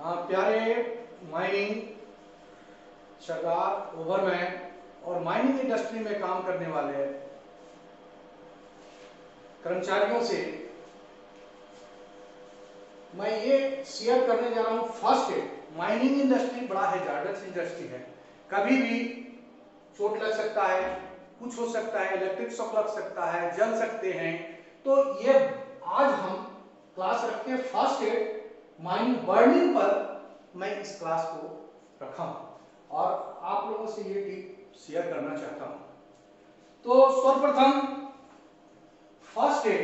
प्यारे माइनिंग सरदार ओवरमैन और mining industry में काम करने वाले कर्मचारियों से मैं ये शेयर करने जा रहा हूँ। फर्स्ट एड, माइनिंग इंडस्ट्री बड़ा हैजार्डस इंडस्ट्री है, कभी भी चोट लग सकता है, कुछ हो सकता है, इलेक्ट्रिक शॉक लग सकता है, जल सकते हैं। तो ये आज हम क्लास रखते हैं फर्स्ट एड माइनिंग बर्निंग पर। मैं इस क्लास को रखा हूं और आप लोगों से ये टिप शेयर करना चाहता हूं। तो सर्वप्रथम first aid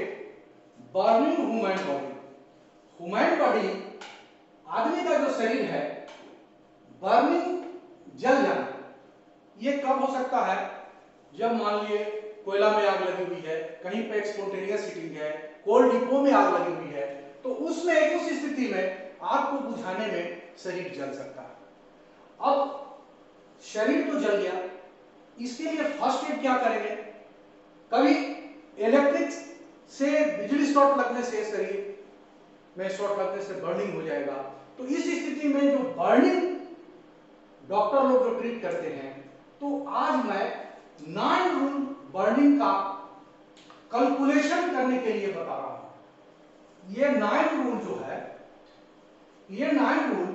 burning human body. Human body आदमी का जो शरीर है, बर्निंग जल जाना, ये कब हो सकता है? जब मान लिए कोयला में आग लगी हुई है, कहीं पे स्पॉन्टेनियस हीटिंग है, कोल डिपो में आग लगी हुई है, तो उसमें उस स्थिति में आग को बुझाने में शरीर जल सकता है। अब शरीर तो जल गया, इसके लिए फर्स्ट एड क्या करेंगे? कभी इलेक्ट्रिक से बिजली शॉर्ट लगने से शरीर में शॉर्ट लगने से बर्निंग हो जाएगा। तो इस स्थिति में जो बर्निंग डॉक्टर लोग जो ट्रीट करते हैं, तो आज मैं 9 रूल बर्निंग का कैलकुलेशन करने के लिए बता रहा हूं। ये 9 रूल जो है, ये 9 rule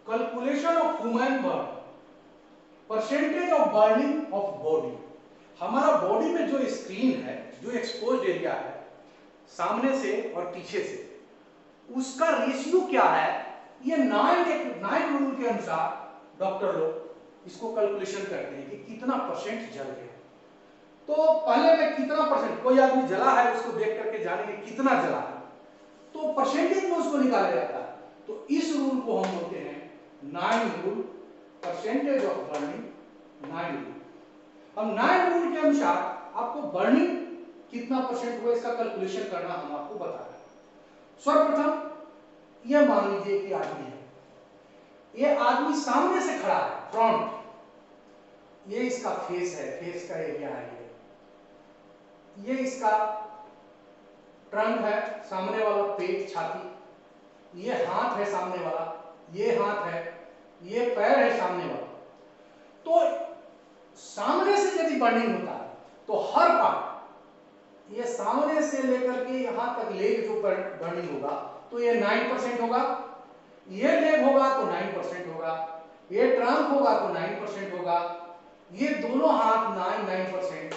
calculation of human burn, percentage of burning of body. हमारा बॉडी में जो स्क्रीन है, जो एक्सपोज्ड एरिया है सामने से और पीछे से, उसका रेशियो क्या है, ये 9 रूल के अनुसार डॉक्टर लोग इसको कैलकुलेशन करते हैं कि कितना परसेंट जल गया। तो पहले में कितना परसेंट, कोई आदमी जला है उसको देख करके जानेंगे कितना जला है, तो परसेंटेज में उसको निकाला जाता है। तो इस रूल को हम बोलते हैं 9 rule, percentage of burning 9 rule. अब 9 रूल के अनुसार आपको बर्निंग कितना परसेंट हुआ इसका कैलकुलेशन करना हम आपको बता रहे हैं। सर्वप्रथम यह मान लीजिए कि आदमी है, ये आदमी सामने से खड़ा है, फ्रंट, ये इसका फेस है, फेस का एरिया है, ये इसका ट्रंक है, सामने वाला पेट, छाती, ये हाथ है सामने वाला, ये हाथ है, ये पैर है सामने वाला। तो सामने से यदि बर्निंग होता है तो हर पार्ट, ये सामने से लेकर के यहां तक लेग जो बर्निंग होगा तो ये 9% होगा, ये लेग होगा तो 9% होगा, ये ट्रंक होगा तो 9% होगा, ये दोनों हाथ 9%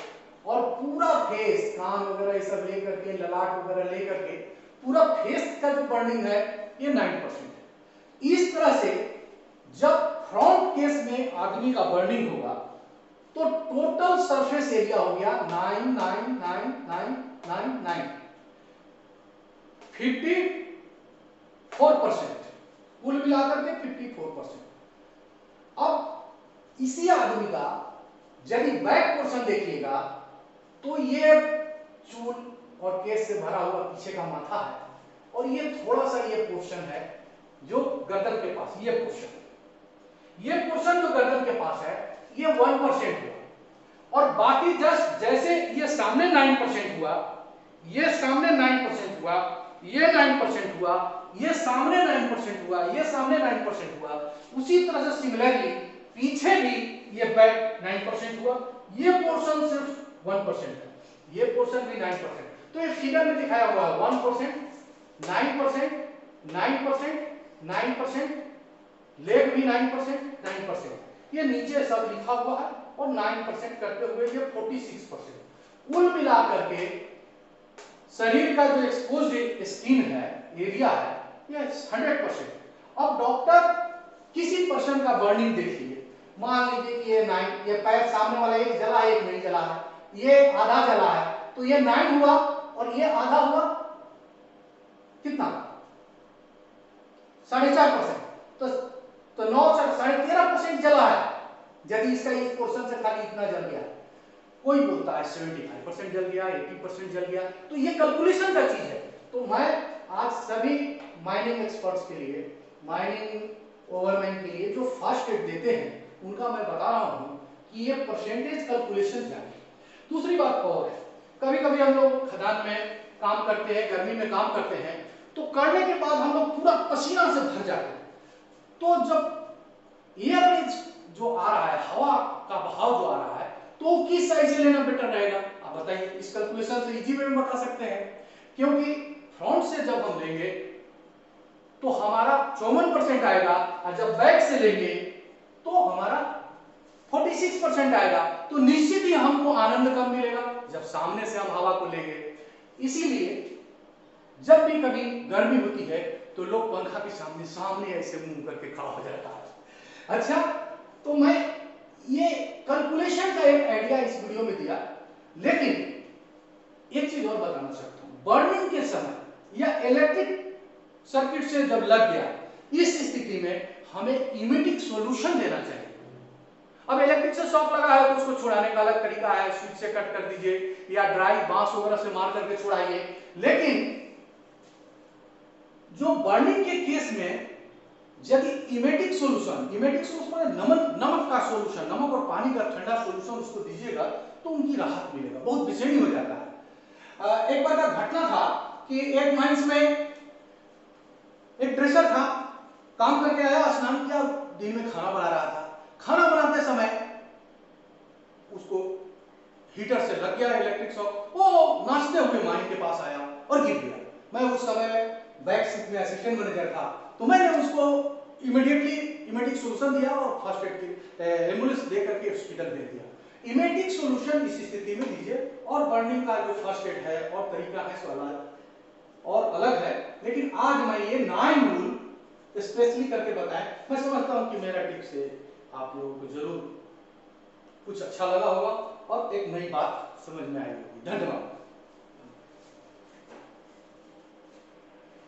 और पूरा फेस, कान वगैरह ये सब लेकर के, ललाट वगैरह लेकर के पूरा फेस का जो बर्निंग है ये 9% है। इस तरह से जब फ्रंट केस में आदमी का बर्निंग होगा तो टोटल सरफेस एरिया हो गया 9,9,9,9,9,9 54%, कुल मिलाकर के 54%। अब इसी आदमी का यदि बैक पोर्शन देखिएगा तो ये चूल और केस से भरा हुआ पीछे का माथा है, और ये थोड़ा सा ये पोर्शन है जो गर्दन के पास, ये पोर्शन जो गर्दन के पास है ये 1% हुआ, और बाकी जस्ट जैसे ये सामने 9% हुआ, ये सामने 9% हुआ, ये 9% हुआ, ये सामने 9% हुआ, ये सामने 9% हुआ, उसी तरह से सिमिलरली पीछे भी ये बैक 9% हुआ, ये पोर्शन सिर्फ 1% है, ये पोर्शन भी 9%। तो ये फिगर में दिखाया हुआ है 1%, 9%, 9%, 9%, लेग भी 9%, 9%, ये नीचे सब लिखा हुआ है, और 9% करते हुए ये 46%। कुल मिलाकर के शरीर का जो एक्सपोज्ड स्किन है, एरिया है, ये 100%। अब डॉक्टर किसी पर्सन का बर्निंग देखिए, मान लीजिए कि ये पैर सामने वाला एक जला है, एक नहीं जला है, ये आधा जला है, तो ये 9 हुआ और ये आधा हुआ कितना? 4.5%। तो 9 13.5% जला है यदि इसका इस पोर्शन से खाली इतना जल गया। कोई बोलता है 75% जल गया, 80% जल गया, तो ये कैलकुलेशन का चीज है। तो मैं आज सभी माइनिंग एक्सपर्ट्स के लिए, माइनिंग ओवरमैन के लिए जो फर्स्ट एड देते हैं उनका मैं बता रहा हूं कि ये परसेंटेज कैलकुलेशन क्या है। दूसरी बात और है, कभी कभी हम लोग खदान में काम करते हैं, गर्मी में काम करते हैं, तो करने के बाद हम लोग पूरा पसीना से भर जाते हैं, तो जब एयर जो आ रहा है, हवा का बहाव जो आ रहा है, तो किस साइड से लेना बेटर रहेगा? आप बताइए। इस कैलकुलेशन से इजी वे में बता सकते हैं, क्योंकि फ्रंट से जब हम लेंगे तो हमारा 54% आएगा, और जब बैक से लेंगे तो हमारा 46% आएगा। तो निश्चित ही हमको आनंद कम मिलेगा जब सामने से हम हवा को लेंगे। इसीलिए जब भी कभी गर्मी होती है तो लोग पंखा के सामने सामने ऐसे मुंह करके खड़ा हो जाता है। अच्छा, तो मैं ये कैलकुलेशन का एक आइडिया इस वीडियो में दिया, लेकिन एक चीज और बताना चाहता हूं। बर्निंग के समय या इलेक्ट्रिक सर्किट से जब लग गया, इस स्थिति में हमें इमीडिएट सॉल्यूशन देना चाहिए। अब इलेक्ट्रिक से शॉक लगा है तो उसको छुड़ाने का अलग तरीका है, स्विच से कट कर दीजिए या ड्राई बांस वगैरह से मार करके छुड़ाइए। लेकिन जो बर्निंग के केस में यदि इमेटिक सॉल्यूशन नमक का सॉल्यूशन, नमक और पानी का ठंडा सॉल्यूशन उसको दीजिएगा तो उनकी राहत मिलेगा, बहुत बेचैनी हो जाता है। एक बार का घटना था कि एक माइंस में एक ड्रेसर था, काम करके आया, स्नान किया, दिन में खाना बना रहा था। खाना बनाते समय उसको हीटर से लग गया इलेक्ट्रिक शॉक। वो नाचते हुए माइन के पास आया और गिर गया। मैं उस समय बैक सीट में असिस्टेंट मैनेजर था, तो मैंने उसको इमीडिएट सॉल्यूशन दिया और फर्स्ट एड एम्बुलेंस दे करके हॉस्पिटल भेज दिया। इमीडिएट सॉल्यूशन इस स्थिति में दीजिए, और बर्निंग का जो फर्स्ट एड है और तरीका है सो अलग है। लेकिन आज मैं ये 9 रूल स्पेशली करके बताएं। मैं समझता हूं कि मेरा टिप से आप लोगों को जरूर कुछ अच्छा लगा होगा और एक नई बात समझ में आई होगी। धन्यवाद।